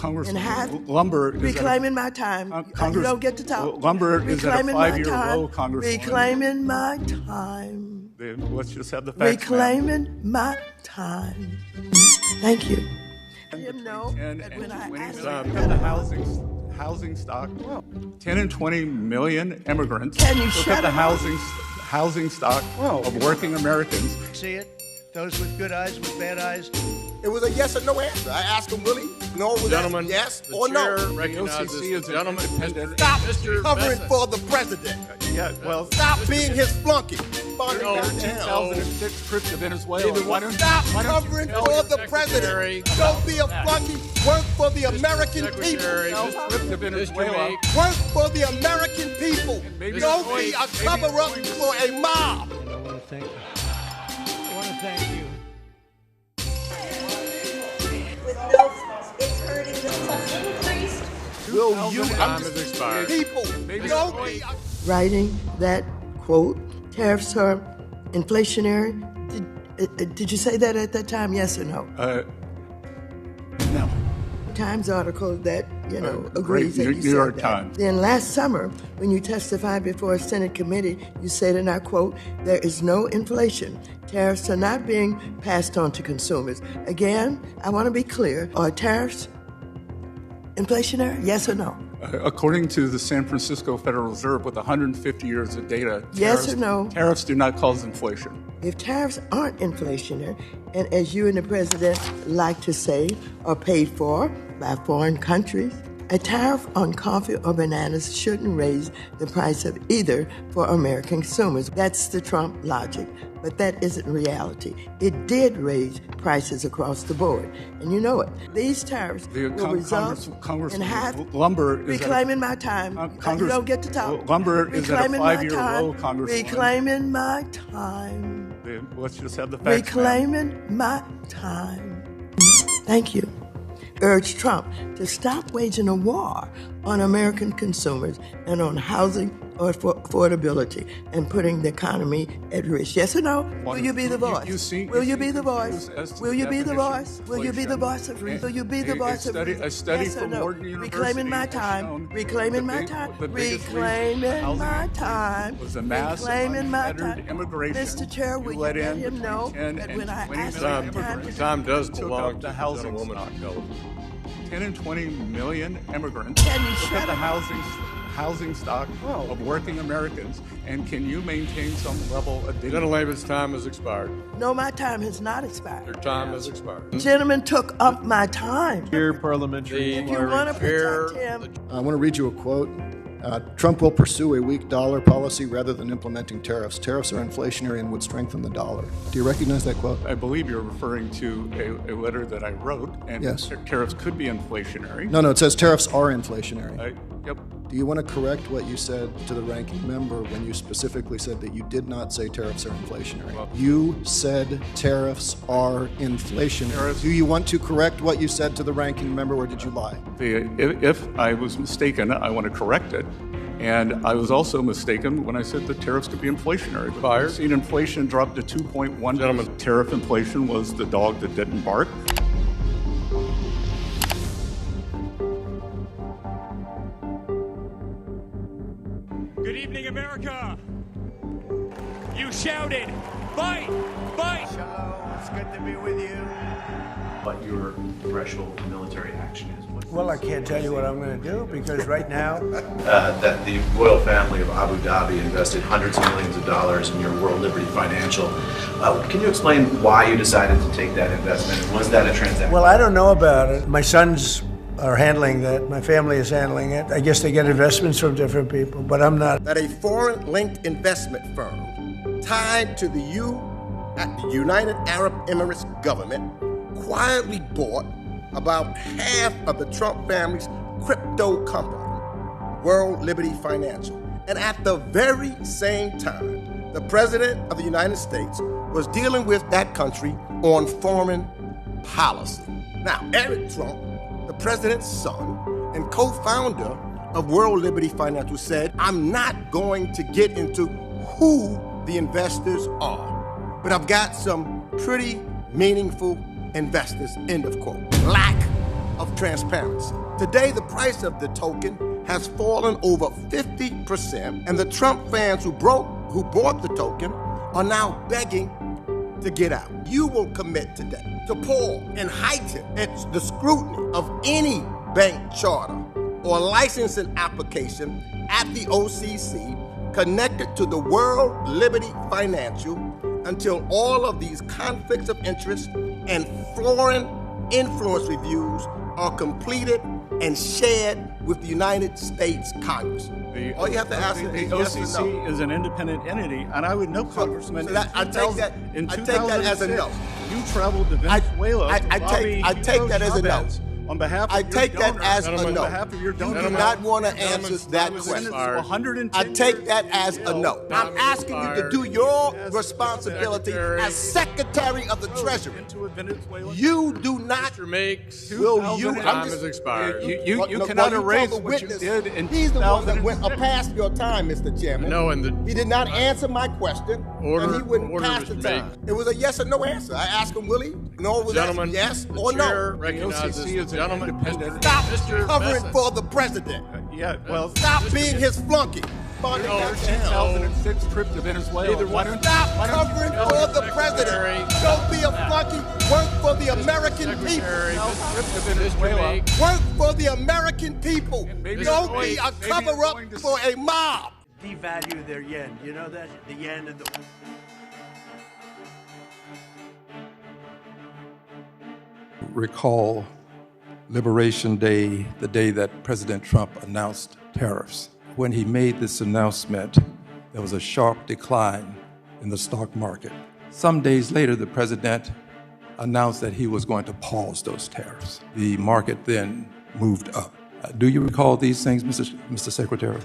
Congressman, lumber is reclaiming my time. You don't get to talk. Lumber is at a 5-year low, Congresswoman. Reclaiming my time. Then let's just have the facts. Reclaiming my time. Thank you. And when I asked the housing stock, 10 and 20 million immigrants. Can you look shut at the up? housing stock of working Americans. See it? Those with good eyes, with bad eyes. It was a yes or no answer. I asked him, Willie, no, was Gentlemen, that yes the or chair no? recognizes The OCC is the gentleman. Stop Mr. covering Bessent. for the president. Yeah, well, Stop being his flunky. your 2006 trip to Venezuela. Stop covering for the president. Don't be a flunky. Work for the American people. Trip to Venezuela. Work for the American people. Don't be a cover-up for a mob. I want to thank you. With no, it's hurting the plus increased. Will you Time has expired. people don't be a writing that quote, tariffs are inflationary. Did you say that at that time? Yes or no? No. Times article that, Great agrees that you New said York that. Times. Then last summer, when you testified before a Senate committee, you said, and I quote, there is no inflation. Tariffs are not being passed on to consumers. Again, I want to be clear. Are tariffs inflationary? Yes or no? According to the San Francisco Federal Reserve, with 150 years of data, Yes or no? Tariffs do not cause inflation. If tariffs aren't inflationary, and as you and the president like to say, are paid for by foreign countries, a tariff on coffee or bananas shouldn't raise the price of either for American consumers. That's the Trump logic, but that isn't reality. It did raise prices across the board, and you know it. These tariffs will result in half. Lumber is reclaiming my time. You don't get to talk. Lumber is at a Reclaiming my 5-year time. low, Congresswoman. Reclaiming my time. Then let's just have the facts. Reclaiming my time. Thank you. Urge Trump to stop waging a war on American consumers and on housing or affordability and putting the economy at risk. Yes or no? Will you be the voice? Will you be the voice? Will you be the voice? Will you be the voice of reason? Will you be the voice of reason? A study Yes or from no? Wharton University Reclaiming my has time. shown Reclaiming my time. the biggest reason Reclaiming my time. was a mass Reclaiming my unfettered time. immigration. Mr. Chair, will you let let in him know 10 that and when I 20 asked million him time immigrants to Time does took belong up to the the housing gentlewoman. stock. 10 and 20 million immigrants. Can you Look shut at the up? housing stock of working Americans, and can you maintain some level of dignity? Gentleman's time has expired. No, my time has not Your expired. time has expired. Gentlemen took up my time. Here, parliamentary. If you want to protect him, I want to read you a quote. Trump will pursue a weak dollar policy rather than implementing tariffs. Tariffs are inflationary and would strengthen the dollar. Do you recognize that quote? I believe you're referring to a letter that I wrote, and Yes. tariffs could be inflationary. No, it says tariffs are inflationary. Yep. Do you want to correct what you said to the ranking member when you specifically said that you did not say tariffs are inflationary? You said tariffs are inflationary. Do you want to correct what you said to the ranking member, or did you lie? If I was mistaken, I want to correct it. And I was also mistaken when I said that tariffs could be inflationary. But I've seen inflation drop to 2.1. Gentlemen. Tariff inflation was the dog that didn't bark. Good evening, America. You shouted, fight, fight. Shalom, it's good to be with you. What your threshold of military action is. Well, I can't tell you what I'm going to do because right now, That the royal family of Abu Dhabi invested hundreds of millions of dollars in your World Liberty Financial. Can you explain why you decided to take that investment? Was that a transaction? well, I don't know about it. My sons are handling that. My family is handling it. I guess they get investments from different people, but I'm not. that a foreign-linked investment firm tied to the United Arab Emirates government quietly bought about half of the Trump family's crypto company, World Liberty Financial. And at the very same time, the President of the United States was dealing with that country on foreign policy. Now, Eric Trump, the president's son and co-founder of World Liberty Financial, said, I'm not going to get into who the investors are, but I've got some pretty meaningful investors, end of quote. Lack of transparency. Today, the price of the token has fallen over 50%, and the Trump fans who bought the token are now begging to get out. You will commit today to pull and heighten the scrutiny of any bank charter or licensing application at the OCC connected to the World Liberty Financial until all of these conflicts of interest and foreign influence reviews are completed and shared with the United States Congress. All you have to ask the is yes or OCC no. is an independent entity, and I would know, Congressman. So that, I take that as a no. You traveled to Venezuela. I take that as a no. On behalf of I your take that donor, as a on no. behalf of your You donor, do not want to answer that question. I take that as a no. I'm asking you to do your responsibility as Secretary of the Treasury. You do not. Will you? Time has expired. You cannot erase what you did in 2006. He's the one that went past your time, Mr. Chairman. No, and he did not answer my question, and he wouldn't pass the order time. It was a yes or no answer. I asked him, will he? No, was that yes or no? The OCC is an independent. Stop Mr. covering Bessent. for the president. Yeah, well, Stop being his flunky. your 2006 trip to Venezuela. Stop covering for the president. Don't be a flunky. Work for the American people. Work for the American people. Don't be a cover-up for a mob. Devalue their yen. You know that? The yen and the... Recall Liberation Day, the day that President Trump announced tariffs. When he made this announcement, there was a sharp decline in the stock market. Some days later, the president announced that he was going to pause those tariffs. The market then moved up. Do you recall these things, Mr. Secretary?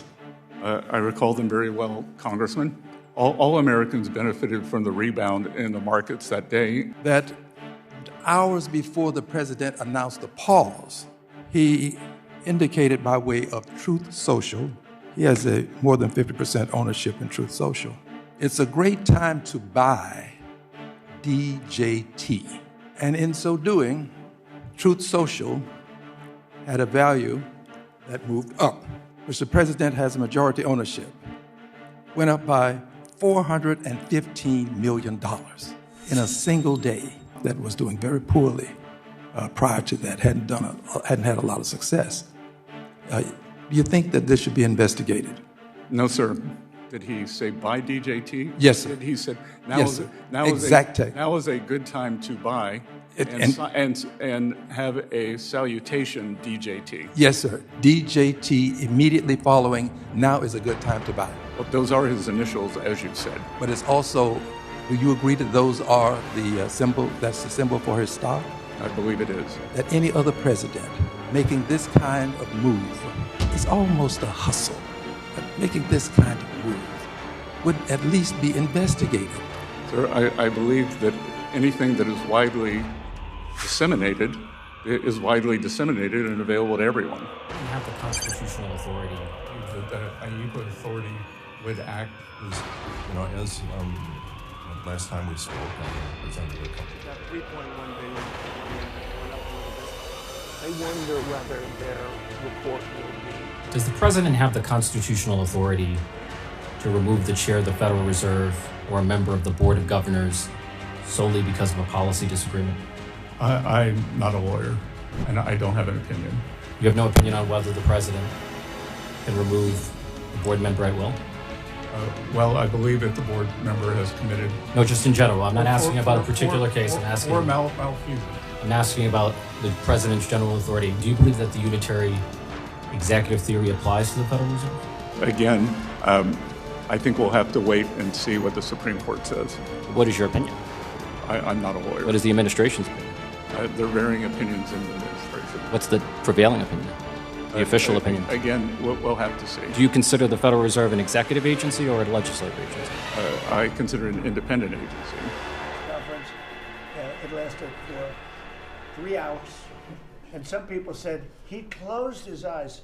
I recall them very well, Congressman. All Americans benefited from the rebound in the markets that day. That hours before the president announced the pause, he indicated by way of Truth Social, he has a more than 50% ownership in Truth Social. It's a great time to buy DJT. And in so doing, Truth Social had a value that moved up, which the president has a majority ownership, went up by $415 million in a single day. That was doing very poorly prior to that, hadn't had a lot of success. Do you think that this should be investigated? No, sir. Did he say buy DJT? Yes, sir. He said now is a good time to buy and have a salutation DJT. Yes, sir. DJT immediately following now is a good time to buy. Well, those are his initials, as you said. But it's also, do you agree that those are the symbol, that's the symbol for his stock? I believe it is. That any other president making this kind of move is almost a hustle. That making this kind of move would at least be investigated. Sir, I believe that anything that is widely disseminated is widely disseminated and available to everyone. You have the constitutional authority. That an equal authority would act as, as last time we spoke, I presented a couple. That $3.1 billion. I wonder whether their report will be. Does the president have the constitutional authority to remove the chair of the Federal Reserve or a member of the Board of Governors solely because of a policy disagreement? I'm not a lawyer, and I don't have an opinion. You have no opinion on whether the president can remove a board member at will? Well, I believe that the board member has committed. No, just in general. I'm not asking about a particular case. I'm asking. Or malfeasance. I'm asking about the president's general authority. Do you believe that the unitary executive theory applies to the Federal Reserve? Again, I think we'll have to wait and see what the Supreme Court says. What is your opinion? I'm not a lawyer. What is the administration's opinion? There are varying opinions in the administration. What's the prevailing opinion? The official opinion? Again, we'll have to see. Do you consider the Federal Reserve an executive agency or a legislative agency? I consider it an independent agency. Conference, it lasted for 3 hours. And some people said he closed his eyes.